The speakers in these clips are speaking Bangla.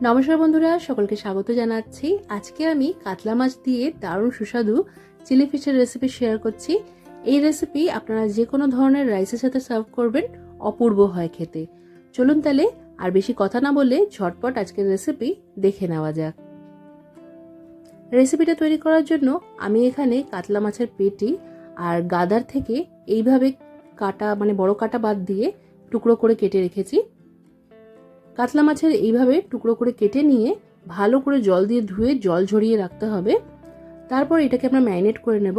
নমস্কার বন্ধুরা, সকলকে স্বাগত জানাচ্ছি। আজকে আমি কাতলা মাছ দিয়ে দারুণ সুস্বাদু চিলি ফিশের রেসিপি শেয়ার করছি। এই রেসিপি আপনারা যে কোনো ধরনের রাইসের সাথে সার্ভ করবেন, অপূর্ব হয় খেতে। চলুন তাহলে আর বেশি কথা না বলে ঝটপট আজকের রেসিপি দেখে নেওয়া যাক। রেসিপিটা তৈরি করার জন্য আমি এখানে কাতলা মাছের পেটি আর গাদার থেকে এইভাবে কাটা বড় কাটা বাদ দিয়ে টুকরো করে কেটে রেখেছি। কাতলা মাছের এইভাবে টুকরো করে কেটে নিয়ে ভালো করে জল দিয়ে ধুয়ে জল ঝরিয়ে রাখতে হবে। তারপর এটাকে আমরা ম্যারিনেট করে নেব।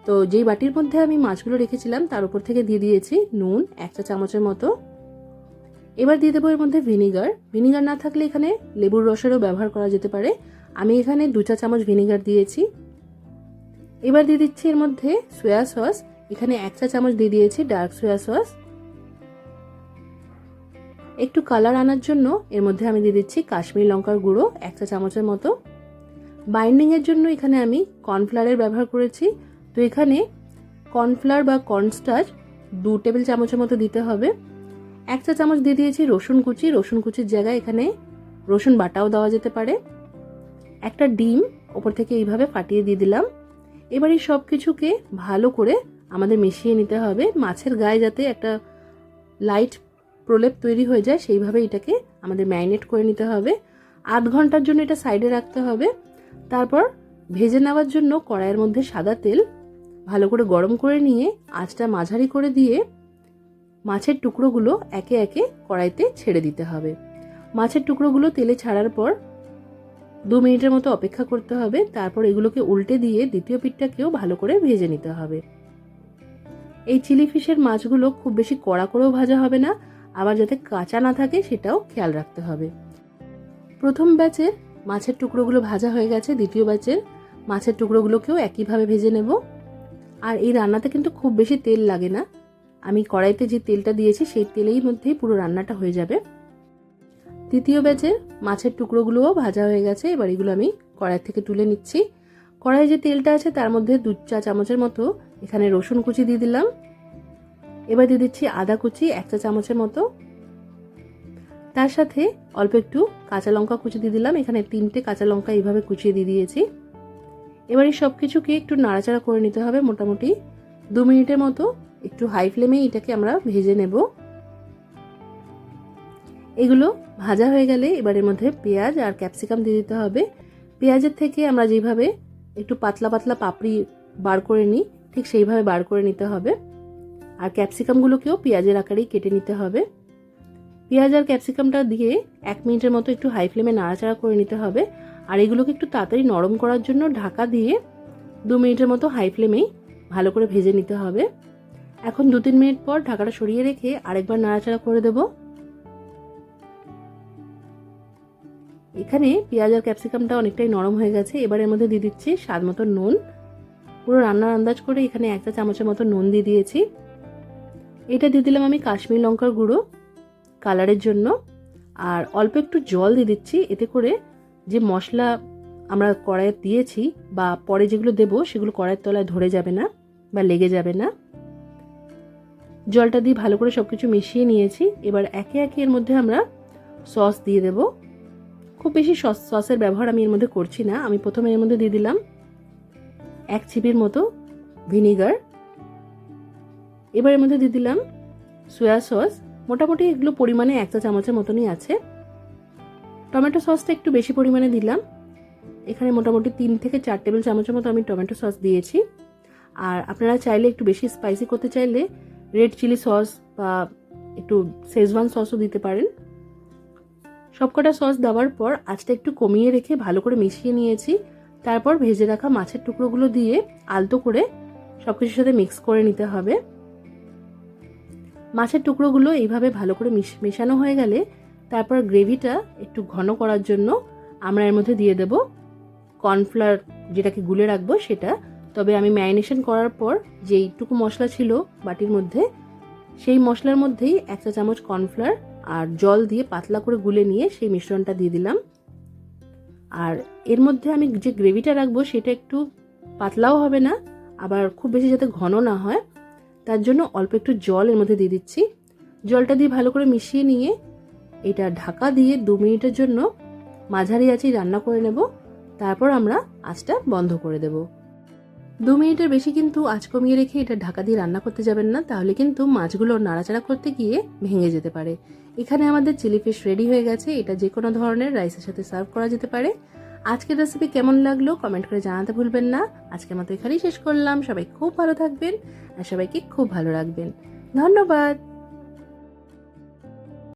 তো যেই বাটির মধ্যে আমি মাছগুলো রেখেছিলাম তার উপর থেকে দিয়ে দিয়েছি নুন 1 চা চামচের মতো। এবার দিয়ে দেবো এর মধ্যে ভিনিগার না থাকলে এখানে লেবুর রসেরও ব্যবহার করা যেতে পারে। আমি এখানে 2 চা চামচ ভিনিগার দিয়েছি। এবার দিয়ে দিচ্ছি এর মধ্যে সয়া সস। এখানে 1 চা চামচ দিয়ে দিয়েছি ডার্ক সয়া সস। একটু কালার আনার জন্য এর মধ্যে আমি দিয়ে দিচ্ছি কাশ্মীরি লঙ্কার গুঁড়ো 1 চা চামচের মতো। বাইন্ডিং এর জন্য এখানে আমি কর্নফ্লাওয়ারের ব্যবহার করেছি। তো এখানে কর্নফ্লাওয়ার বা কর্নস্টার্চ 2 টেবিল চামচের মতো দিতে হবে। 1 চা চামচ দিয়ে দিয়েছি রসুন কুচির জায়গায় এখানে রসুন বাটাও দেওয়া যেতে পারে। একটা ডিম ওপর থেকে এইভাবে ফাটিয়ে দিয়ে দিলাম। এবার এই সব কিছুকে ভালো করে আমাদের মিশিয়ে নিতে হবে। মাছের গায়ে যাতে একটা লাইট প্রলেপ তৈরি হয়ে যায় সেইভাবে এটাকে আমাদের ম্যারিনেট করে নিতে হবে। 8 ঘন্টার জন্য এটা সাইডে রাখতে হবে। তারপর ভেজে নেওয়ার জন্য কড়াইয়ের মধ্যে সাদা তেল ভালো করে গরম করে নিয়ে আঁচটা মাঝারি করে দিয়ে মাছের টুকরোগুলো একে একে কড়াইতে ছেড়ে দিতে হবে। মাছের টুকরোগুলো তেলে ছাড়ার পর 2 মিনিটের মতো অপেক্ষা করতে হবে। তারপর এগুলোকে উল্টে দিয়ে দ্বিতীয় পিঠটাকেও ভালো করে ভেজে নিতে হবে। এই চিলি ফিশের মাছগুলো খুব বেশি কড়া করেও ভাজা হবে না, আবার যাতে কাঁচা না থাকে সেটাও খেয়াল রাখতে হবে। প্রথম ব্যাচের মাছের টুকরোগুলো ভাজা হয়ে গেছে, দ্বিতীয় ব্যাচের মাছের টুকরোগুলোকেও একইভাবে ভেজে নেব। আর এই রান্নাতে কিন্তু খুব বেশি তেল লাগে না। আমি কড়াইতে যে তেলটা দিয়েছি সেই তেলেই মধ্যেই পুরো রান্নাটা হয়ে যাবে। তৃতীয় ব্যাচের মাছের টুকরোগুলোও ভাজা হয়ে গেছে। এবার এগুলো আমি কড়াই থেকে তুলে নিচ্ছি। কড়াইয়ে যে তেলটা আছে তার মধ্যে 2 চা চামচের মতো এখানে রসুন কুচি দিয়ে দিলাম। এবার দিয়ে দিচ্ছি আদা কুচি 1 চা চামচের মতো। তার সাথে অল্প একটু কাঁচা লঙ্কা কুচি দিয়ে দিলাম। এখানে 3টে কাঁচা লঙ্কা এইভাবে কুচিয়ে দিয়ে দিয়েছি। এবার এই সব কিছুকে একটু নাড়াচাড়া করে নিতে হবে। মোটামুটি 2 মিনিটের মতো একটু হাই ফ্লেমে এটাকে আমরা ভেজে নেব। এগুলো ভাজা হয়ে গেলে এবার এর মধ্যে পেঁয়াজ আর ক্যাপসিকাম দিয়ে দিতে হবে। পেঁয়াজের থেকে আমরা যেভাবে একটু পাতলা পাতলা পাপড়ি বার করে নিই ঠিক সেইভাবে বার করে নিতে হবে। আর ক্যাপসিকামগুলোকেও পেঁয়াজের আকারেই কেটে নিতে হবে। পেঁয়াজ আর ক্যাপসিকামটা দিয়ে 1 মিনিটের মতো একটু হাই ফ্লেমে নাড়াচাড়া করে নিতে হবে। আর এগুলোকে একটু তাড়াতাড়ি নরম করার জন্য ঢাকা দিয়ে 2 মিনিটের মতো হাই ফ্লেমেই ভালো করে ভেজে নিতে হবে। এখন 2-3 মিনিট পর ঢাকাটা সরিয়ে রেখে আরেকবার নাড়াচাড়া করে দেব। এখানে পেঁয়াজ আর ক্যাপসিকামটা অনেকটাই নরম হয়ে গেছে। এবার এর মধ্যে দিয়ে দিচ্ছি স্বাদ মতো নুন। পুরো রান্নার আন্দাজ করে এখানে 1 চা চামচের মতো নুন দিয়ে দিয়েছি। এটা দিয়ে দিলাম আমি কাশ্মীরি লঙ্কার গুঁড়ো কালারের জন্য। আর অল্প একটু জল দিয়ে দিচ্ছি, এতে করে যে মশলা আমরা কড়াইয়ে দিয়েছি বা পরে যেগুলো দেব সেগুলো কড়াইয়ের তলায় ধরে যাবে না বা লেগে যাবে না। জলটা দিয়ে ভালো করে সবকিছু মিশিয়ে নিয়েছি। এবার একে একে এর মধ্যে আমরা সস দিয়ে দেব। খুব বেশি সসের ব্যবহার আমি এর মধ্যে করছি না। আমি প্রথমে এর মধ্যে দিয়ে দিলাম 1 চিপির মতো ভিনিগার। এবার এর মধ্যে দিয়ে দিলাম সয়া সস। মোটামুটি এগুলো পরিমাণে 1 চা চামচের মতনই আছে। টমেটো সসটা একটু বেশি পরিমাণে দিলাম। এখানে মোটামুটি 3 থেকে 4 টেবিল চামচের মতো আমি টমেটো সস দিয়েছি। আর আপনারা চাইলে একটু বেশি স্পাইসি করতে চাইলে রেড চিলি সস বা একটু শেজওয়ান সসও দিতে পারেন। সবকটা সস দেওয়ার পর আঁচটা একটু কমিয়ে রেখে ভালো করে মিশিয়ে নিয়েছি। তারপর ভেজে রাখা মাছের টুকরোগুলো দিয়ে আলতো করে সবকিছুর সাথে মিক্স করে নিতে হবে। মাছের টুকরোগুলো এইভাবে ভালো করে মেশানো হয়ে গেলে তারপর গ্রেভিটা একটু ঘন করার জন্য আমরা এর মধ্যে দিয়ে দেব কর্নফ্লাওয়ার, যেটাকে গুলে রাখবো সেটা। তবে আমি ম্যারিনেশন করার পর যেইটুকু মশলা ছিল বাটির মধ্যে সেই মশলার মধ্যেই 1 চা চামচ কর্নফ্লাওয়ার আর জল দিয়ে পাতলা করে গুলে নিয়ে সেই মিশ্রণটা দিয়ে দিলাম। আর এর মধ্যে আমি যে গ্রেভিটা রাখবো সেটা একটু পাতলাও হবে না, আবার খুব বেশি যাতে ঘন না হয় তার জন্য অল্প একটু জল এর মধ্যে দিয়ে দিচ্ছি। জলটা দিয়ে ভালো করে মিশিয়ে নিয়ে এটা ঢাকা দিয়ে 2 মিনিটের জন্য মাঝারি আঁচেই রান্না করে নেব। তারপর আমরা আঁচটা বন্ধ করে দেব। 2 মিনিটের বেশি কিন্তু আঁচ কমিয়ে রেখে এটা ঢাকা দিয়ে রান্না করতে যাবেন না, তাহলে কিন্তু মাছগুলো নাড়াচাড়া করতে গিয়ে ভেঙে যেতে পারে। এখানে আমাদের চিলি ফিশ রেডি হয়ে গেছে। এটা যে কোনো ধরনের রাইসের সাথে সার্ভ করা যেতে পারে। আজকের রেসিপি কেমন লাগলো কমেন্ট করে জানাতে ভুলবেন না। আজকের মতো এখানেই শেষ করলাম। সবাই খুব ভালো থাকবেন আর সবাইকে খুব ভালো রাখবেন। ধন্যবাদ।